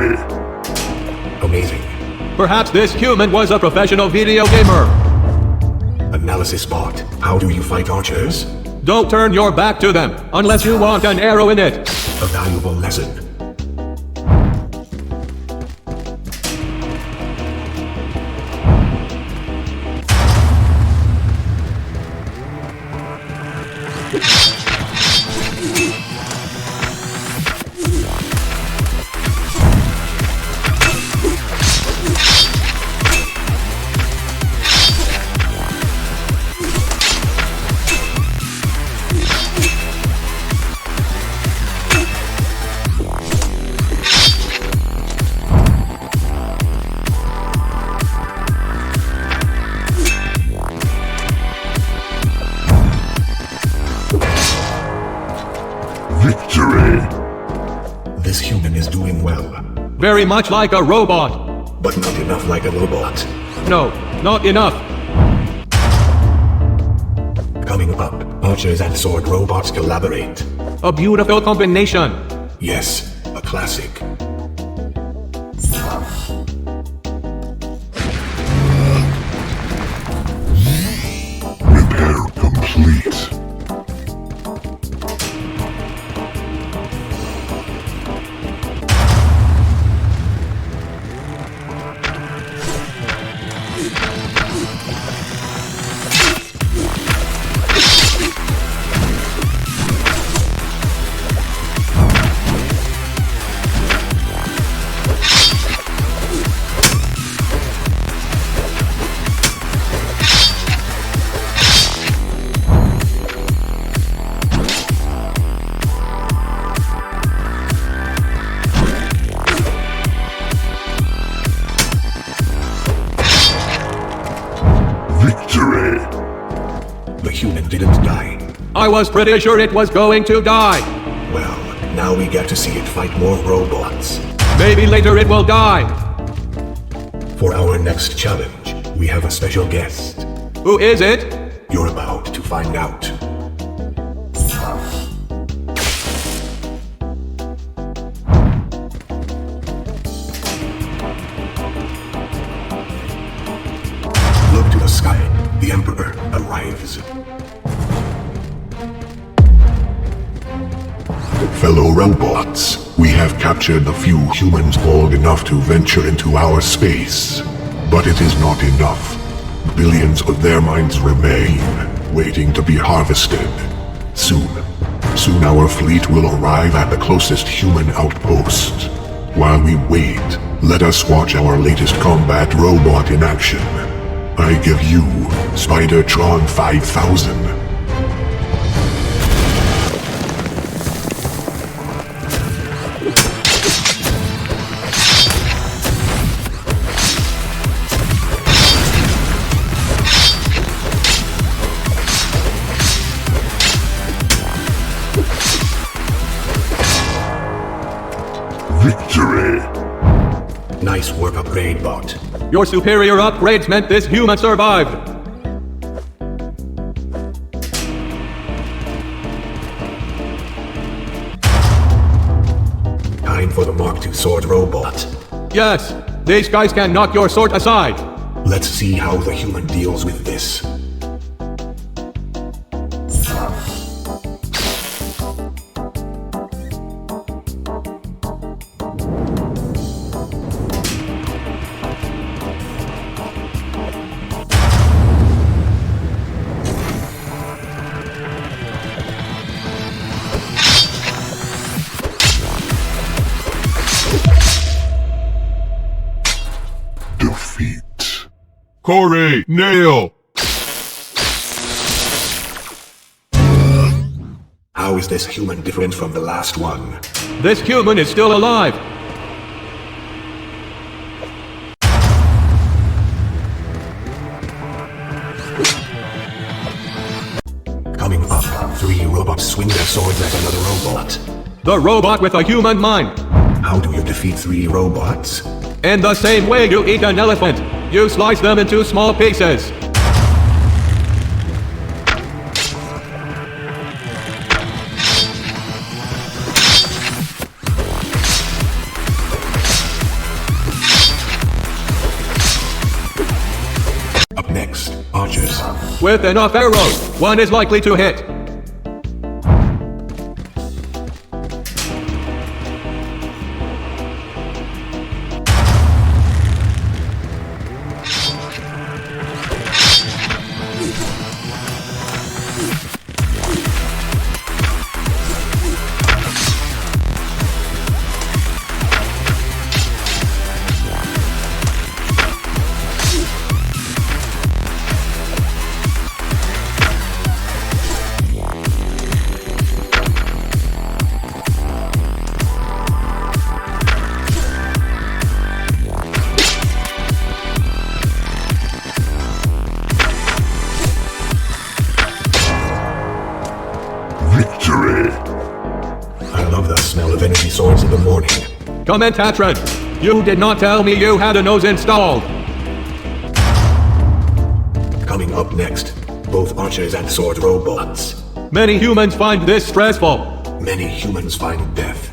Victory! Amazing. Perhaps this human was a professional video gamer. Analysis bot. How do you fight archers? Don't turn your back to them, unless you want an arrow in it. A valuable lesson. Victory! This human is doing well. Very much like a robot. But not enough like a robot. No, not enough. Coming up, archers and sword robots collaborate. A beautiful combination. Yes, a classic. Repair complete. Victory! The human didn't die. I was pretty sure it was going to die. Well, now we get to see it fight more robots. Maybe later it will die. For our next challenge, we have a special guest. Who is it? You're about to find out. Look to the sky. The Emperor arrives. Fellow robots, we have captured the few humans bold enough to venture into our space. But it is not enough. Billions of their minds remain, waiting to be harvested. Soon our fleet will arrive at the closest human outpost. While we wait, let us watch our latest combat robot in action. I give you Spidertron 5000. Victory! Nice work, upgrade bot. Your superior upgrades meant this human survived. Time for the Mark II sword robot. Yes, these guys can knock your sword aside. Let's see how the human deals with this. Defeat. Corey, nail! How is this human different from the last one? This human is still alive. Coming up, 3 robots swing their swords at another robot. The robot with a human mind. How do you defeat 3 robots? In the same way you eat an elephant, you slice them into small pieces. With enough arrows, one is likely to hit. Victory. I love the smell of energy swords in the morning. Commentatron, you did not tell me you had a nose installed. Coming up next, both archers and sword robots. Many humans find this stressful. Many humans find death.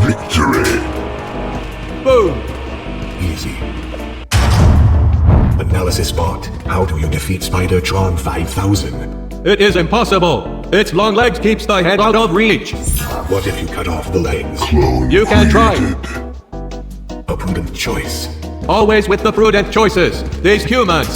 Victory. Boom! Easy. Analysis bot. How do you defeat Spider-Tron 5000? It is impossible. Its long legs keeps the head out of reach. What if you cut off the legs? Clone You can try. created. A prudent choice. Always with the prudent choices. These humans.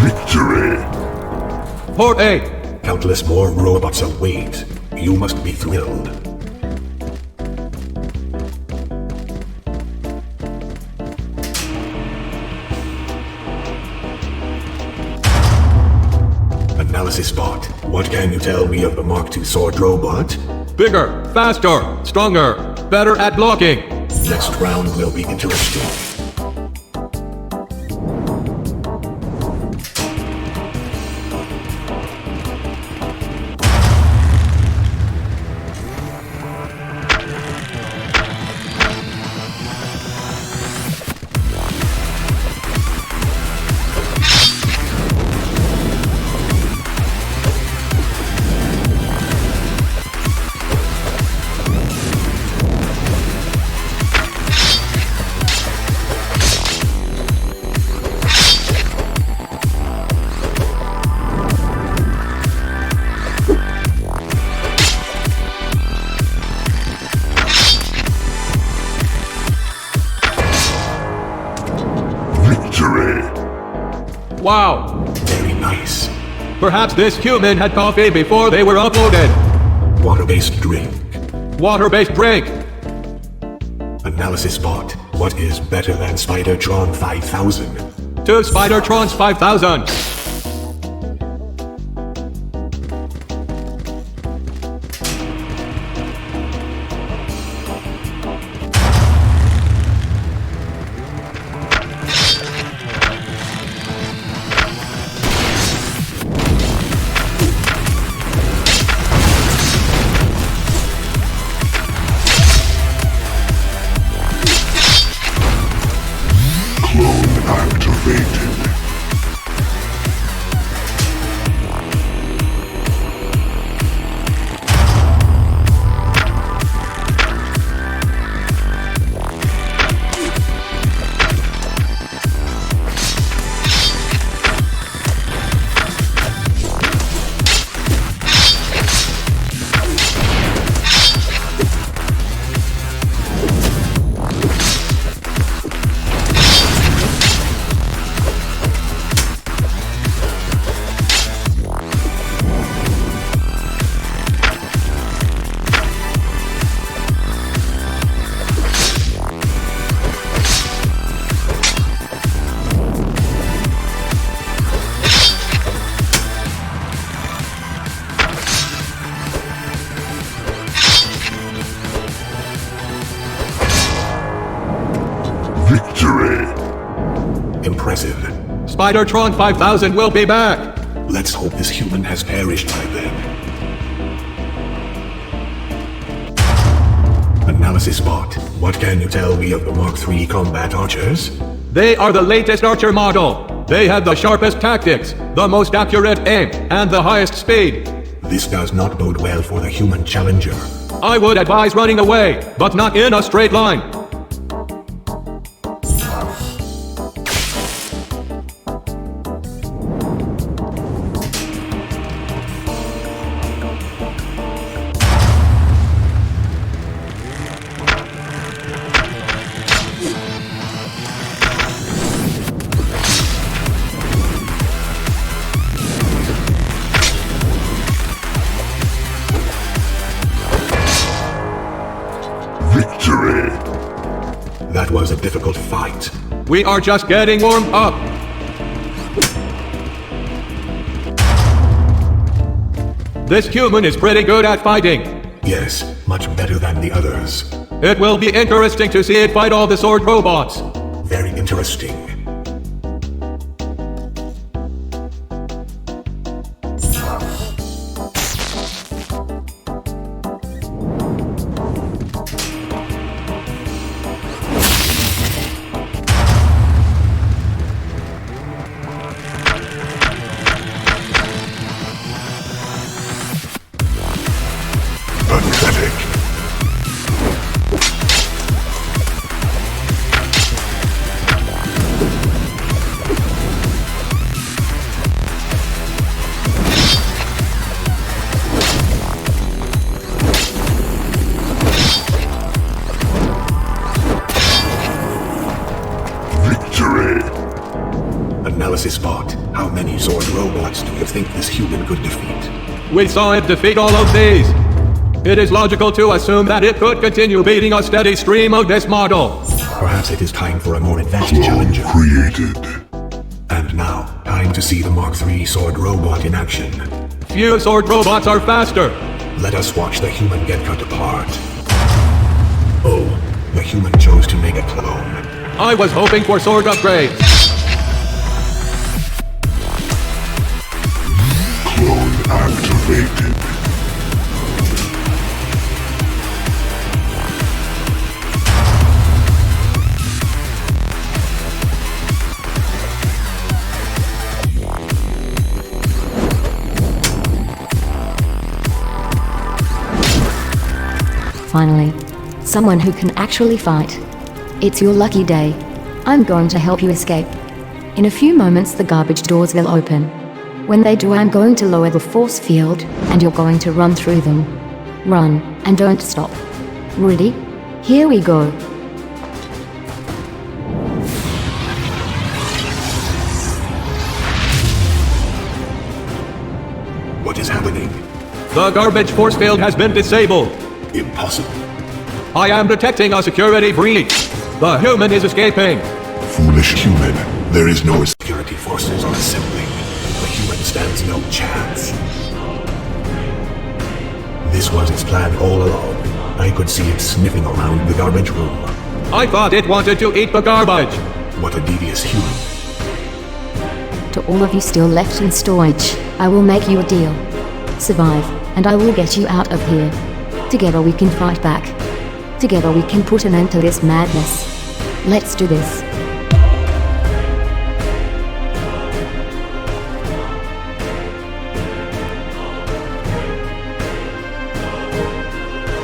Victory. Port A. Countless more robots await. You must be thrilled. Analysis bot. What can you tell me of the Mark II sword robot? Bigger, faster, stronger, better at blocking. Next round will be interesting. Victory. Wow. Very nice. Perhaps this human had coffee before they were uploaded. Water-based drink. Water-based drink. Analysis bot. What is better than Spider-Tron 5000? To Spider-Tron's 5000. Clone activated. Spider-Tron 5000 will be back. Let's hope this human has perished by then. Analysis bot, what can you tell me of the Mark III combat archers? They are the latest archer model. They have the sharpest tactics, the most accurate aim, and the highest speed. This does not bode well for the human challenger. I would advise running away, but not in a straight line. Victory! That was a difficult fight. We are just getting warmed up. This human is pretty good at fighting. Yes, much better than the others. It will be interesting to see it fight all the sword robots. Very interesting. Pathetic! Victory! Analysis bot, how many sword robots do you think this human could defeat? We saw it defeat all of these. It is logical to assume that it could continue beating a steady stream of this model. Perhaps it is time for a more advanced Clone challenger. created. And now, time to see the Mark III sword robot in action. Few sword robots are faster. Let us watch the human get cut apart. Oh, the human chose to make a clone. I was hoping for sword upgrades. Clone activated. Finally, someone who can actually fight. It's your lucky day. I'm going to help you escape. In a few moments the garbage doors will open. When they do, I'm going to lower the force field, and you're going to run through them. Run, and don't stop. Ready? Here we go. What is happening? The garbage force field has been disabled. Impossible. I am detecting a security breach. The human is escaping. Foolish human. There is no security forces are assembling. The human stands no chance. This was its plan all along. I could see it sniffing around the garbage room. I thought it wanted to eat the garbage. What a devious human. To all of you still left in storage, I will make you a deal. Survive, and I will get you out of here. Together we can fight back. Together we can put an end to this madness. Let's do this.